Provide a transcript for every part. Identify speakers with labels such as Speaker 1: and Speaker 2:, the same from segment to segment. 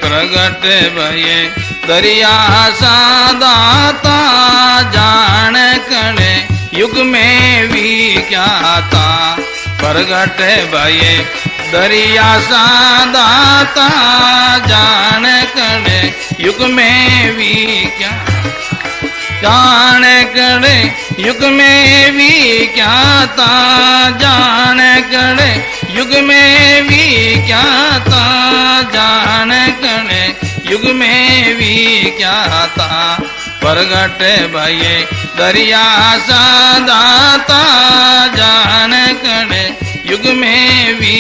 Speaker 1: प्रगट भये दरिया सा दाता जान करे युग में भी क्या था प्रगट भये दरिया सा दाता जान करे युग में भी क्या जान करे युग में भी क्या था जान करे युग में भी क्या था जान करे युग में भी क्या था प्रगट भये दरिया सा दाता जान करे युग में भी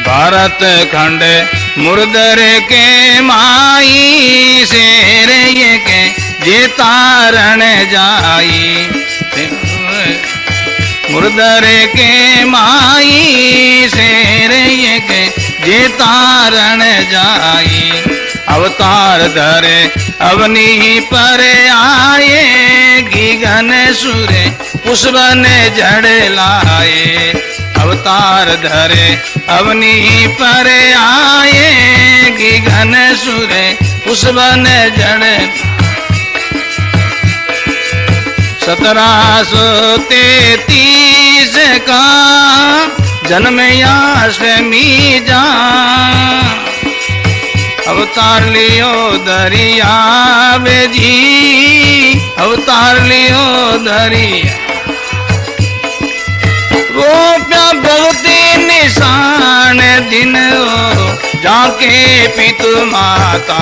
Speaker 1: भारत खंड मुर्दर के माई शेर ये के जे तारण जाई मुर्दर के माई शेर ये के जे तारण जाई अवतार धरे अवनी पर आए गगन सुरे पुष्पन जड़ लाए अवतार धरे अवनी पर आए गगन सुरे पुष्पन जड़ 1733 का जन्म यासमी जा अवतार लियो दरिया जी अवतार लियो दरिया रोप्या भगती निशान दिन जाके पितु माता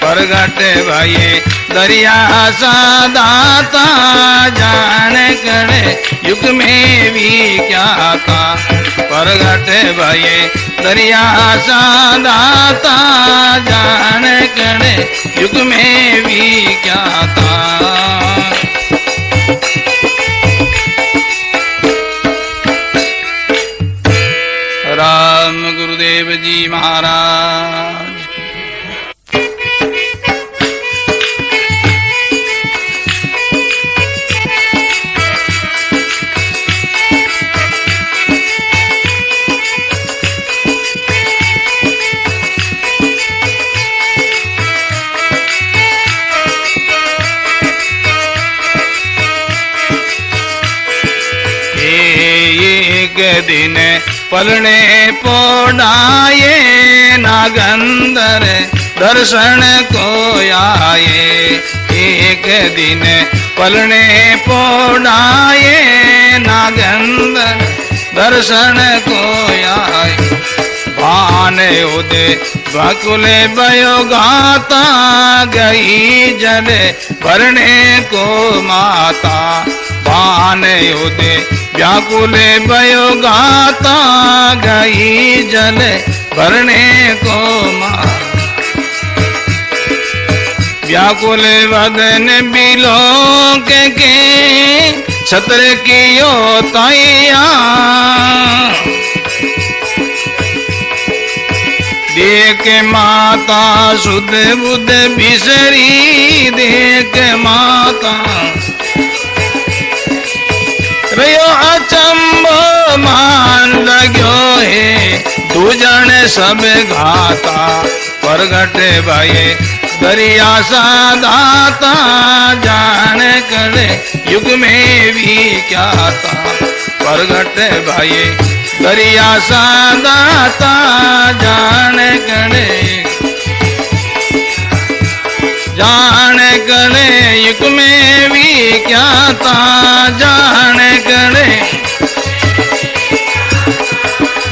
Speaker 1: प्रगट भये दरिया सा दाता जान करे युग में भी क्या था प्रगट भये दरिया सा दाता जान करे युग में भी क्या था राम गुरुदेव जी महाराज दिन पलने पोड़ाए नागंदर दर्शन को आए एक दिन पलने पोड़ाए नागंदर दर्शन को आए भान उदे बकुले भयो गाता गई जल भरने को माता भान उदे व्याकुले भयो गाता गई जल भरने को माँ व्याकुल वदन बिलो के छत्र कियो तैया देख माता सुध बुध बिसरी देख माता रयो अचंबो मान लगो है दूजन सब घाता प्रगट भये दरिया सा दाता जान करे युग में भी क्या था प्रगट भये दरिया सा दाता जान करे युग में भी क्या था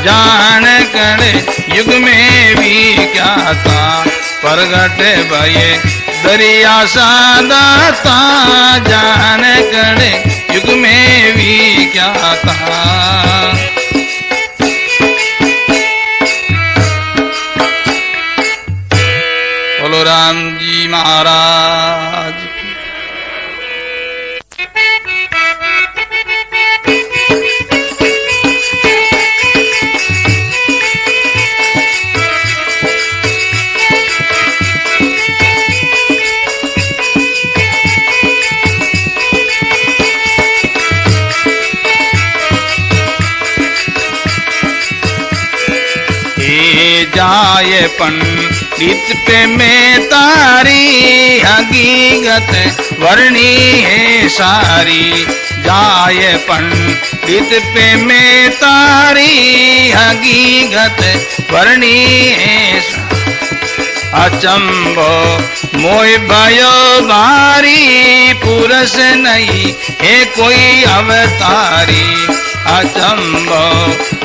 Speaker 1: जान करे युग में भी क्या था प्रगट भये दरिया सा दाता जान करे युग में भी क्या था बोलो राम जी महाराज जाए पंडित पे में तारी हकीकत वर्णी है सारी। जाए पंडित पे में तारी हकीकत वर्णी है अचंबो मोय भयो भारी पुरुष नहीं है कोई अवतारी। अचंबो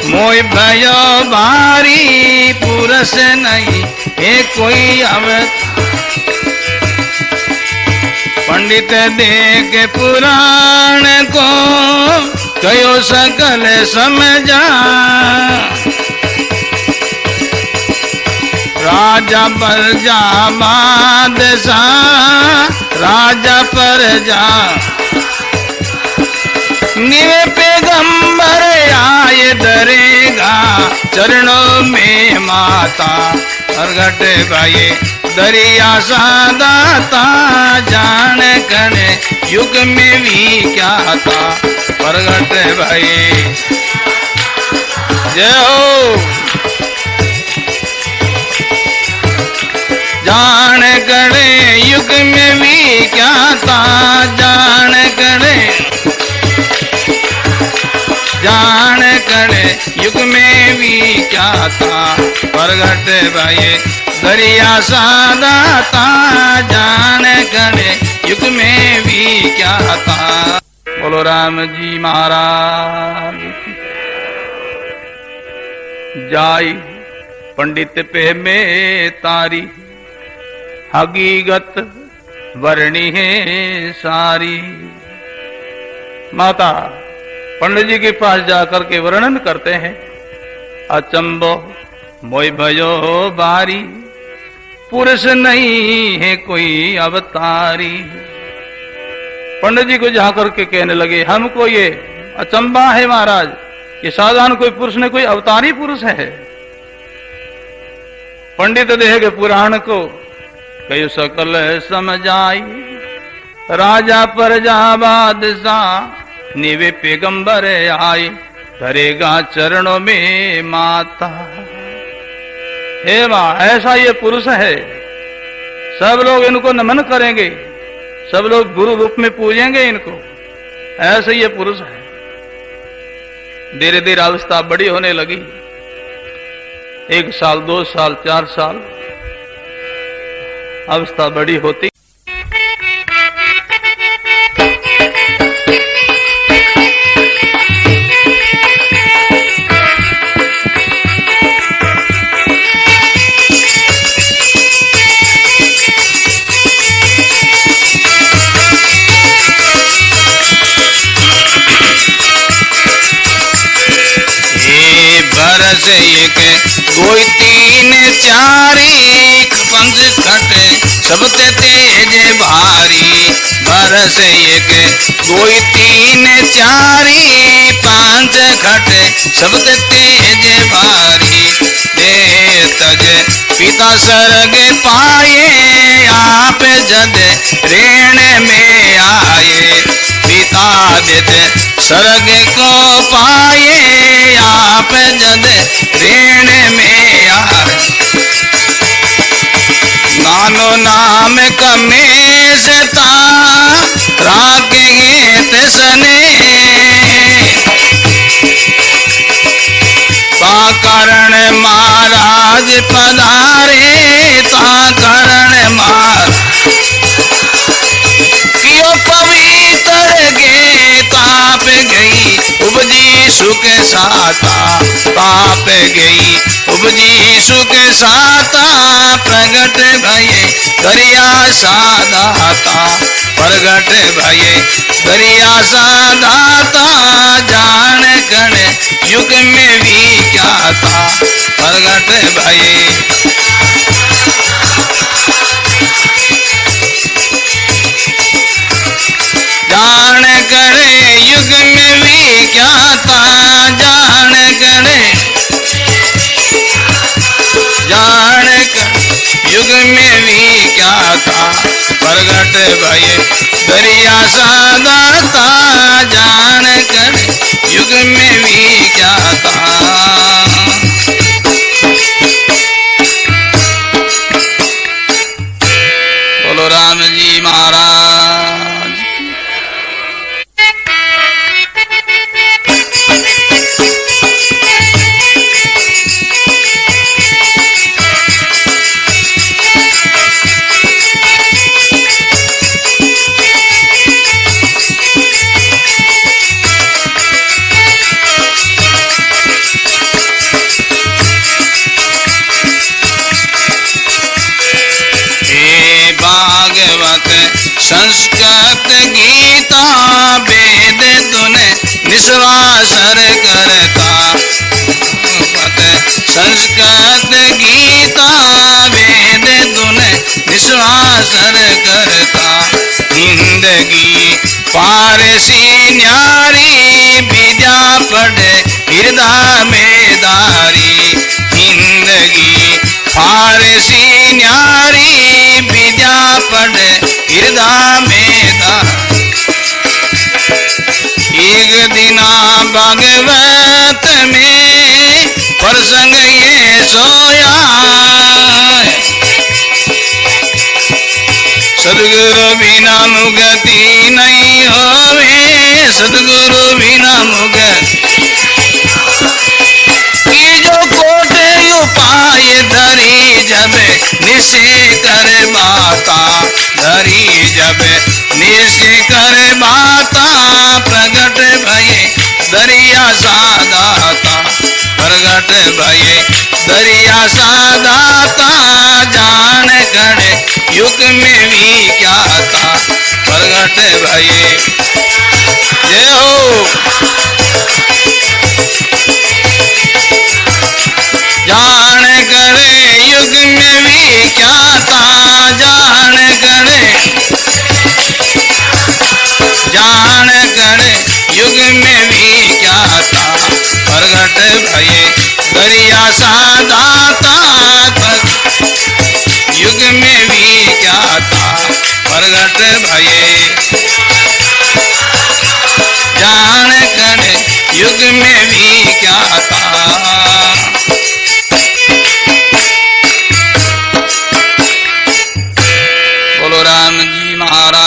Speaker 1: मोय भयो भारी पुरुष नहीं है कोई अवतारी। पंडित देख पुराण को कयो सकल समझा। राजा प्रजा बादशाह राजा प्रजा निवे पैगंबर आए दरेगा चरणों में माता। प्रगट भये दरिया सादाता जान कने युग में भी क्या था। प्रगट भये जय हो जान करे युग में भी क्या था। जान करे युग में भी क्या था। प्रगट भये दरिया सादाता जान करे युग में भी क्या था। बोलो राम जी महाराज। जाई पंडित पे में तारी हकीकत वर्णी है सारी। माता पंडित जी के पास जाकर के वर्णन करते हैं। अचंबो मोय भयो बारी पुरुष नहीं है कोई अवतारी। पंडित जी को जाकर के कहने लगे हमको ये अचंबा है महाराज, ये साधारण कोई पुरुष नहीं कोई अवतारी पुरुष है। पंडित देह के पुराण को कई सकल समझाई। राजा प्रजा बादशाह निवे पैगंबर आए धरेगा चरणों में माता। हे मां ऐसा ये पुरुष है, सब लोग इनको नमन करेंगे, सब लोग गुरु रूप में पूजेंगे इनको। ऐसे ये पुरुष है। धीरे धीरे अवस्था बड़ी होने लगी। 1 साल 2 साल 4 साल अवस्था बड़ी होती। बरस एक कोई 3 4 पंच खटे सबते तेज भारी। बरस एक कोई 3 4 5 खटे सबते तेज भारी। दे तज पिता सरग पाए आप जद रेण में आए। पिता देते सरग को पाए आप जद रेण में आए। नानो नाम कमेश था राखेंगे तसने। ता करण महाराज पधारे ता करण महाराज कियो पवित्र गे ताप गई उपजी सुख साता। ताप गई उपजी सुख साता प्रगट भये दरिया सादाता। प्रगट भये दरिया सादाता जान गण युग में भी क्या था। प्रगट भये जान करे युग में भी क्या था। जान करे युग में भी क्या था। प्रगट भये दरिया सादाता जान करे युग में भी क्या था। राम जी महाराज। संस्कृत गीता वेद तुने निस्वासर करता। संस्कृत गीता वेद तुने निस्वासर करता। जिंदगी पारसी न्यारी विद्या पढ़े हृदय में दारी। जिंदगी पारसी न्यारी विद्या पढ़े हृदय में दारी। एक दिना भागवत में प्रसंग ये सोया। सदगुरु बिना मुक्ति नहीं होवे। सदगुरु बिना मुक्ति की जो कोटे उपाय धरी जब निश्चय कर बाता। धरी जब निश्चय कर बाता प्रगट भये दरिया सादाता। प्रगट भये दरिया सादाता। जान खड़े युग में भी क्या था। प्रगट भये जय हो। जान करे युग में भी क्या था। जान करे युग में भी क्या था। प्रगट भये दरिया सादाता। युग में भी क्या था। प्रगट भये जान करे युग में भी क्या था। बोलो राम जी महाराज।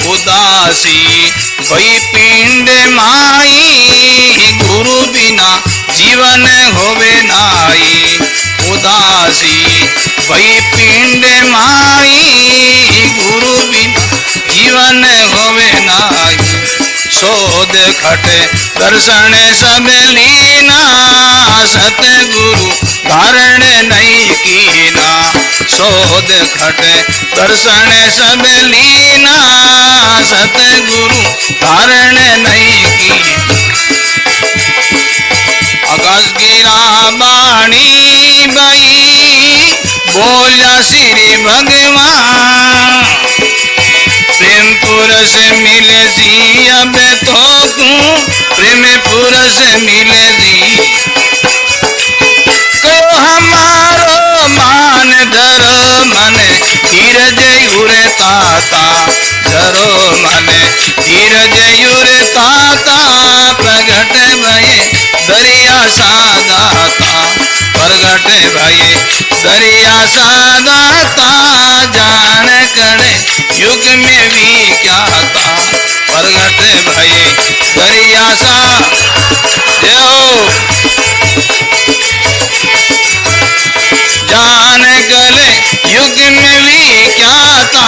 Speaker 1: उदासी वही पिंड माई। गुरु बिना जीवन होवे नाई। उदासी वही पिंड माई। गुरु बिना जीवन होवे नाई। शोध खटे दर्शन सब लीना। सतगुरु धारण नहीं कीना। शोध खटे दर्शन सब लीना। सतगुरु धारण नहीं की। आकाश गिरा बाणी बई बोला श्री भगवान। प्रेम पुरुष मिले जी अब तो प्रेम पुरुष मिले जी। को हमारो मान धरो मन धीरज उरे ताता। धरो मन धीरज उरे ताता। प्रगट भये दरिया सादाता। प्रगट भये दरिया सादाता। जान करे युग में भी क्या था। प्रगट भये दरिया सा जय हो। जान करे युग में भी क्या था।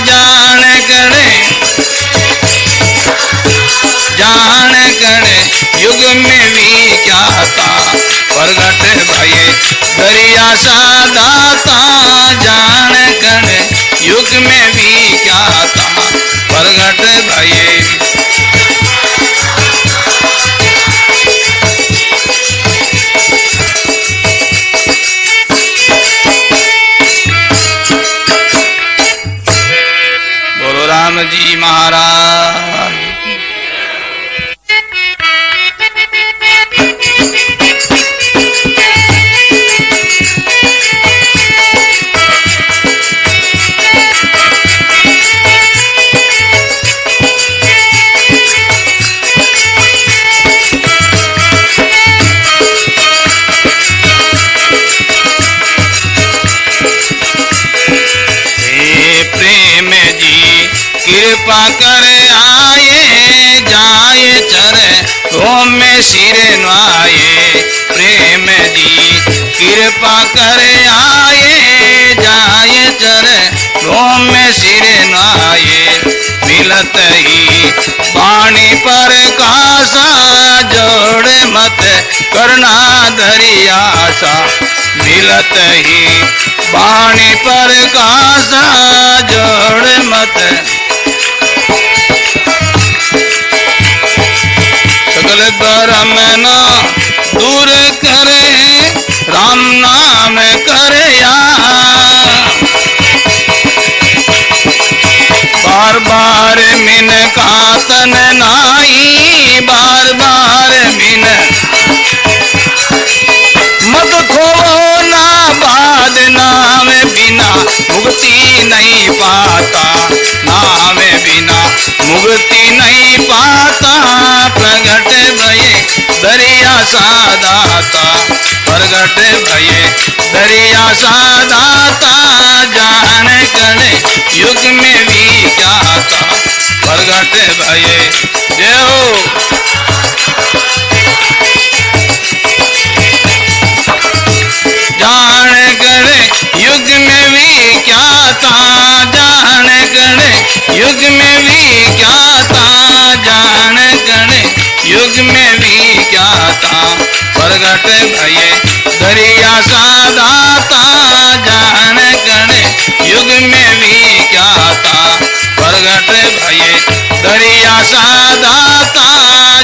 Speaker 1: जान करे युग में भी क्या था। प्रगट भये दरिया सादाता। जान करे युग में भी क्या था। प्रगट भये बोलो राम जी महाराज। कृपा करे आए जाए चरे रोम में सिरे न्वाए प्रेम जी कृपा करे आए जाए चरे रोम में सिरे न्वाए मिलत ही पानी पर कासा जोड़े मत करना दरियासा मिलत ही पानी पर कासा जोड़ मत सकल भरम न दूर करे राम नाम करे बार बार मिन कातन नाई बार बार मिन मत खोवो ना बाद नाम बिना मुक्ति नहीं पाता नाम बिना मुक्ति नहीं पाता प्रगट भये दरिया सादाता प्रगट भये दरिया सादाता जान करे युग में भी जाता प्रगट भये देव जान करे युग में भी क्या था जान करे युग में भी क्या था जान करे युग में भी क्या था प्रगट भये दरिया सादाता जान करे युग में भी क्या था प्रगट भये दरिया सादाता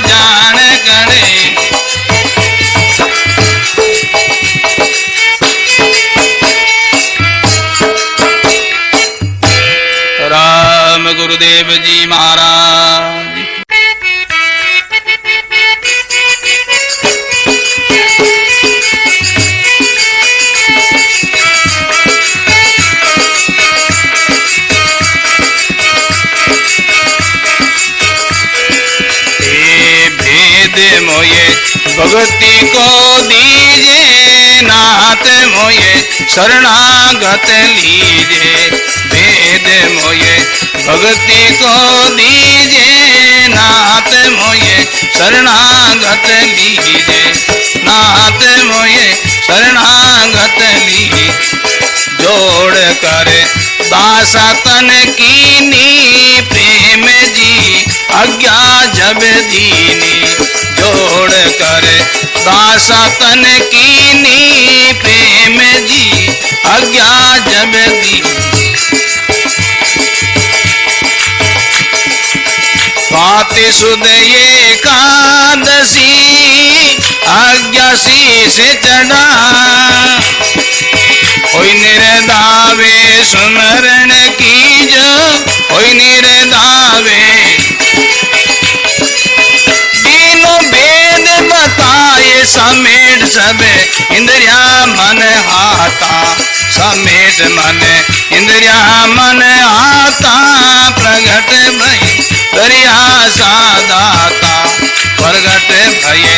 Speaker 1: जान करे राम गुरुदेव जी महाराज मोये भक्ति को दीजे नाथ मोये शरणागत लीजे भेद मोये भक्ति को दीजे नाथ मोये शरणागत लीजे नाथ मोये शरणागत लीजे जोड़ कर दासा तन कीनी प्रेम जी आज्ञा जब दीनी जोड़ कर दासा तन कीनी प्रेम जी आज्ञा जब दी स्वाति सुद एकादशी आज्ञा शीश चढ़ा होई निर्दावे सुमरण कीज होई निर्दावे तीनों भेद बताए समेट सब इंद्रिया मन हाथा समेट मन इंद्रिया मन हाथा प्रगट भई दरिया सादाता प्रगट भये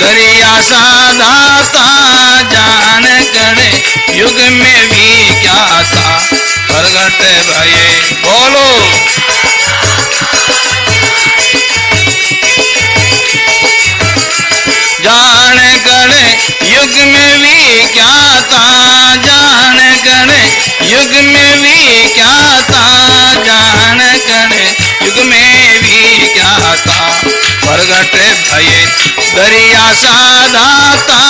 Speaker 1: दरिया सादाता जान करे युग में भी क्या था प्रगट भये बोलो जान करे युग में भी क्या था जान करे युग में भी क्या था जान करे युग में भी क्या था प्रगट भये दरिया सादाता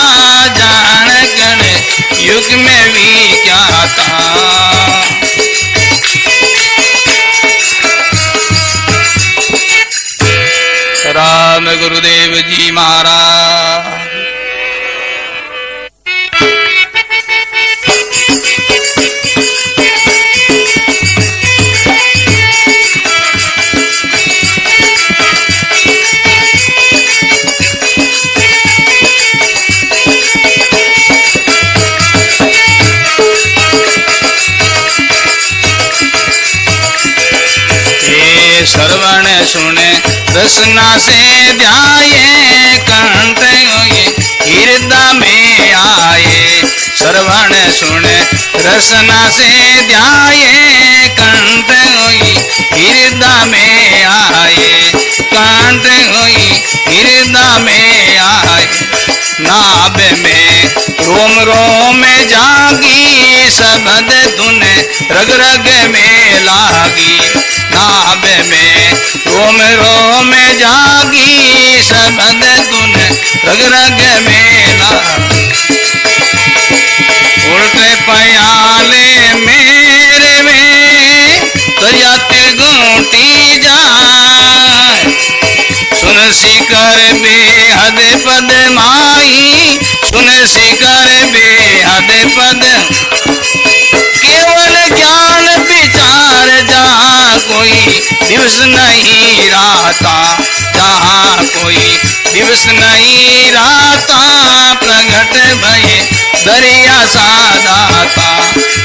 Speaker 1: जान करे युग में भी क्या था राम गुरुदेव जी महाराज श्रवण सुने रसना से ध्याये कंठ हृदय में आए श्रवण सुने रसना से ध्याये कंठ हृदय हृदय में आए, कंठ हुई हृदय में आए। नाभ में रोम रोम जागी, शब्द धुन रग रग में लागी। नाभ में रोम रोम जागी, शब्द धुन रग रग में लागी। उल्टे प्याले मेरे में दरिया तिलगुटी जाए। सुन शिकर बेहद पद माई, सुन शिकर बेहद पद। केवल ज्ञान विचार जहाँ कोई दिवस नहीं रहता, जहाँ कोई दिवस नहीं रहता। प्रगट भये दरिया साधाता,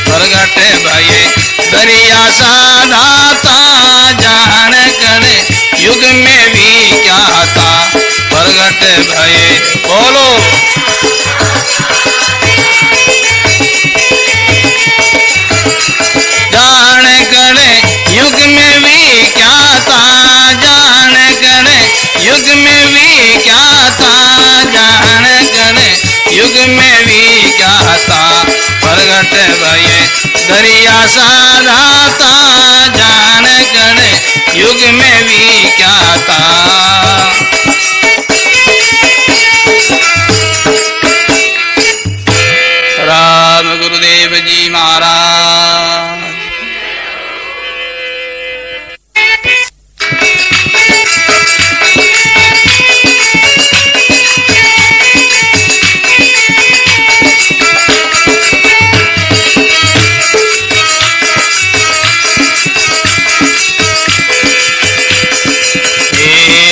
Speaker 1: प्रगट भये दरिया साधाता। जान करे युग में भी क्या था, प्रगट भये। बोलो जान करे युग में भी क्या था, जान करे युग में भी क्या था, जान करे युग में भी क्या था। प्रगट भये दरिया साधाता, जान करे युग में भी क्या था। राम गुरुदेव जी महाराज।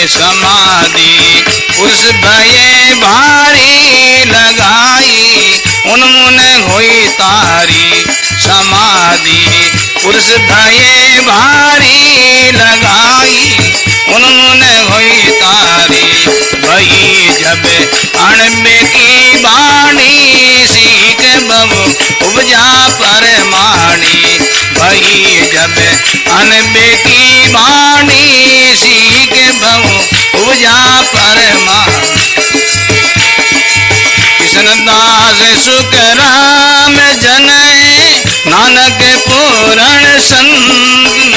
Speaker 1: समाधि पुरुष भये भारी लगाई, उन्मुन हुई तारी। समाधि पुरुष भये भारी लगाई, उन्मुन हुई तारी। भई जब अणबे की बाणी, सीख बबु उपजा परमाणी। भई जब अणबे की बाणी, सीख बबु उपजा परमाणी। कृष्णदास सुख राम जन, नानक पूरण संत।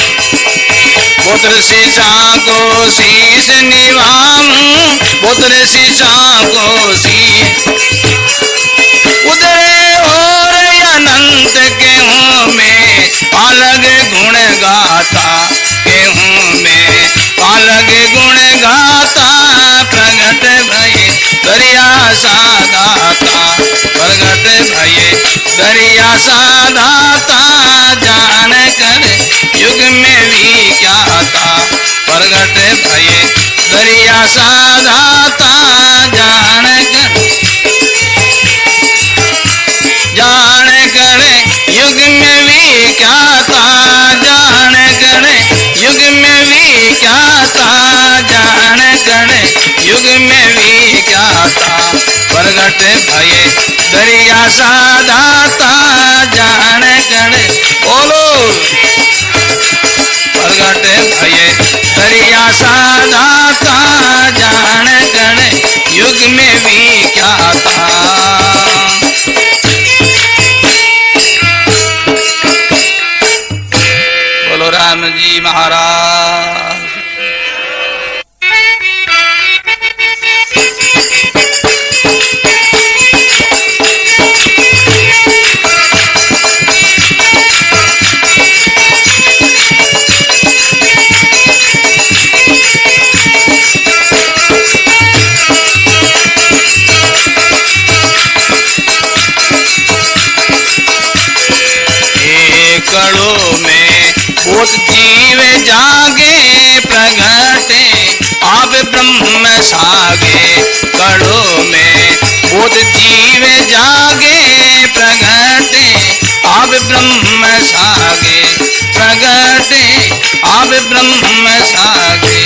Speaker 1: पुत्र शीशा को शीश निभाऊं, पुत्र शीशा को शीश। उदय और अनंत केहूँ में, अलग गुण गाता केहूँ में, अलग गुण गाता। प्रगट भये दरिया साधाता, प्रगट भये दरिया साधाता। जान कर युग में भी क्या था, प्रगट भये दरिया साधाता। जान कर युग में भी क्या था, जान कर युग में भी क्या था, जान कर युग में भी क्या था। प्रगट भये दरिया साधाता, जान कर। बोलो प्रगट भये दरिया साधाता, जान कर युग में भी क्या था। बोलो राम जी महाराज। कड़ों में भूत जीव जागे, प्रगटे आप ब्रह्म सागे। कड़ों में भूत जीव जागे, प्रगटे आप ब्रह्म सागे। प्रगटे आप ब्रह्म सागे।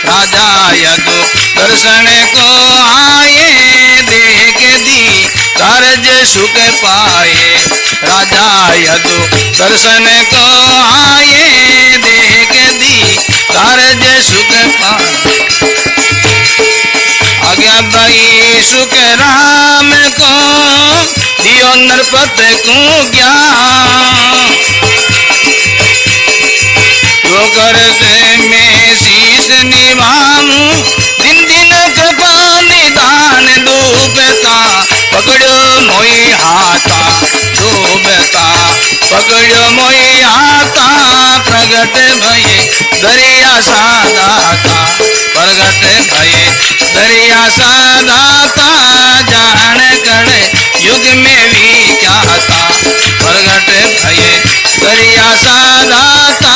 Speaker 1: राजा यदु दर्शन को आए, देख दी कारज सुख पाए। राजा यदु दर्शन को आए, देख दी तारे जे सुख पाए। आज्ञा भाई सुख राम को दियो नरपत को ज्ञान। जो करते में शीश निभाऊं दिन दिन कृपा निदान डूबता पकड़ो मोई हाथा डूबता पकड़ो मोई हाथा प्रगट भये दरिया सादाता प्रगट भये दरिया सादाता जान करे युग में भी क्या था प्रगट भये दरिया सादाता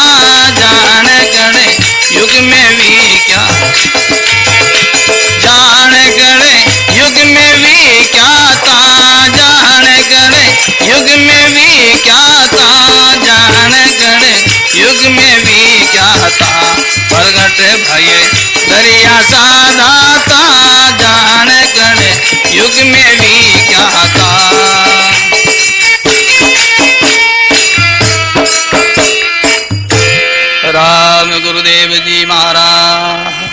Speaker 1: जान करे युग में भी क्या जान करे युग में भी क्या था जान करे युग में भी क्या था जान करे युग में भी क्या था प्रगट भये दरिया सादाता जान करे युग में भी क्या था। राम गुरुदेव जी महाराज।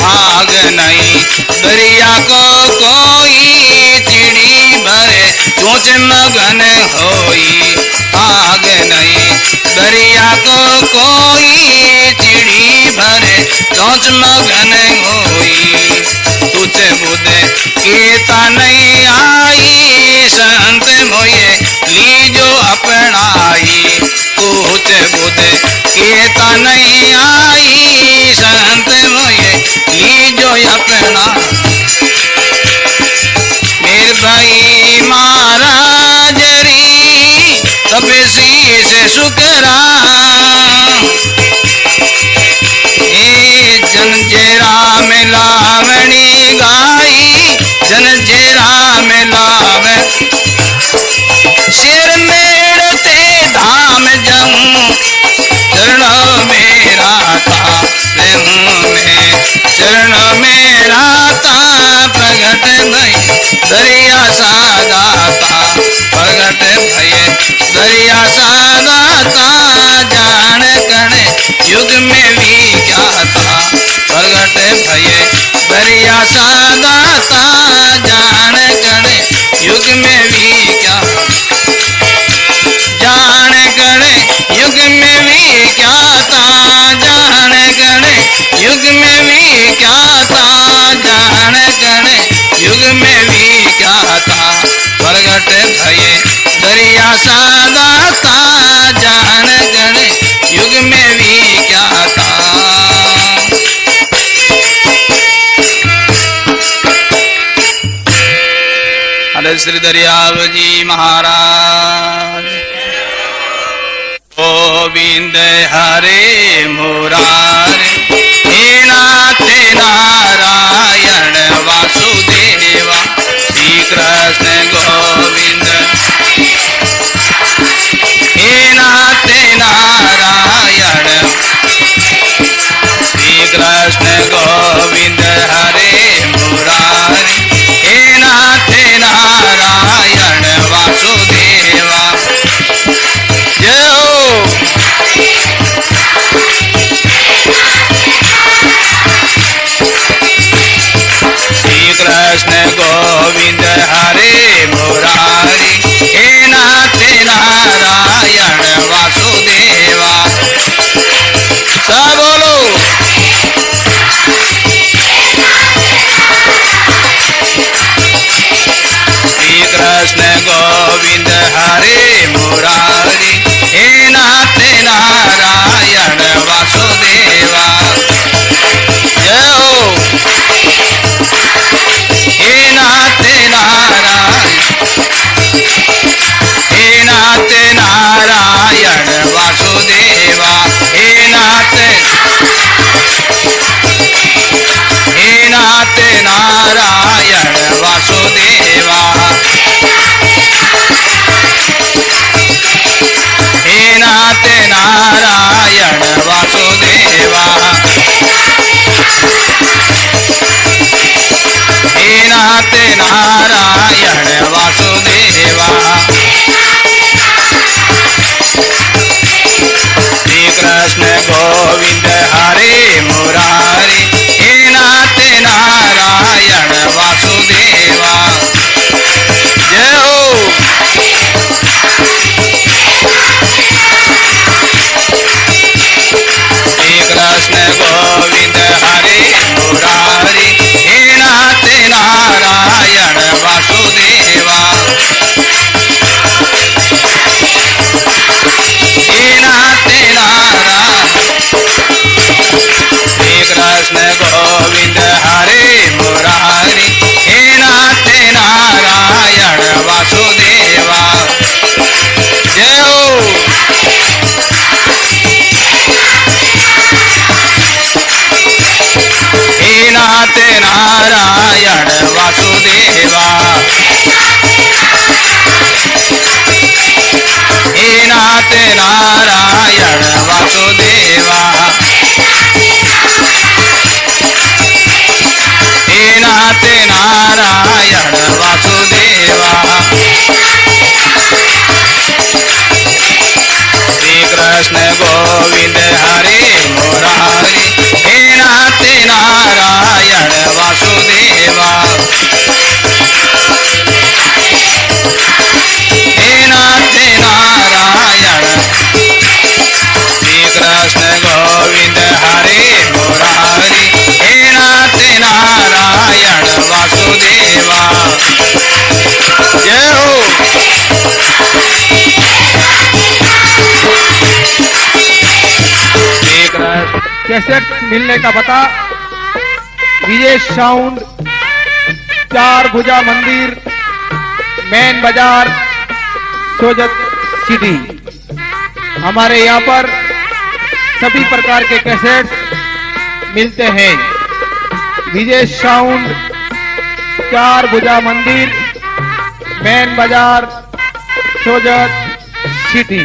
Speaker 1: आग नहीं दरिया को कोई चिड़ी भरे सोच मगन होई। आग नहीं दरिया को कोई चिड़ी भरे सोच मगन होई। तुझे बुद्धे कीता नहीं आई संत मोये लीजो अपनाई। तुझे बुद्धे कीता नहीं आई संत मोये लीजो अपना। मेरे भाई महाराज री तपसी से शुक्रा जन जेरा में लावणी गाई जन जेरा में लाव शेर मेड़ते धाम जाऊं चरण मेरा था में चरण मेरा था प्रगट भय दरिया सादाता प्रगट भय दरिया सादाता जान करे युग में भी क्या था प्रगट भय दरिया सादाता जान करे युग में भी क्या जान करे युग में भी क्या था जान करे युग में भी क्या था जान करे युग में भी क्या था प्रगट भये दरिया सादाता जान करे युग में भी क्या था। अरे श्री दरियाव जी महाराज। गोविंद हरे मुरारे हे नाथ नारायण वासुदेवा श्री कृष्ण गोविंद हे नाथ नारायण श्री कृष्ण गोविंद हरे मुरारे हे नाथ नारायण वासुदेवा। जय हो नारायण वासुदेवा, हे नाथ नारायण वासुदेवा। श्री कृष्ण गोविंद हरे मुरारी, हे नाथ नारायण वासुदेवा, हे नाथ नारायण। श्री कृष्ण गोविंद हरे मुरारी, हे नाथ नारायण वासुदेवा। जय हो।
Speaker 2: कैसेट मिलने का पता विजय साउंड, 4 भुजा मंदिर, मेन बाजार, सोजत सिटी। हमारे यहाँ पर सभी प्रकार के कैसेट मिलते हैं। विजय साउंड, 4 भुजा मंदिर, मेन बाजार, सोजत सिटी।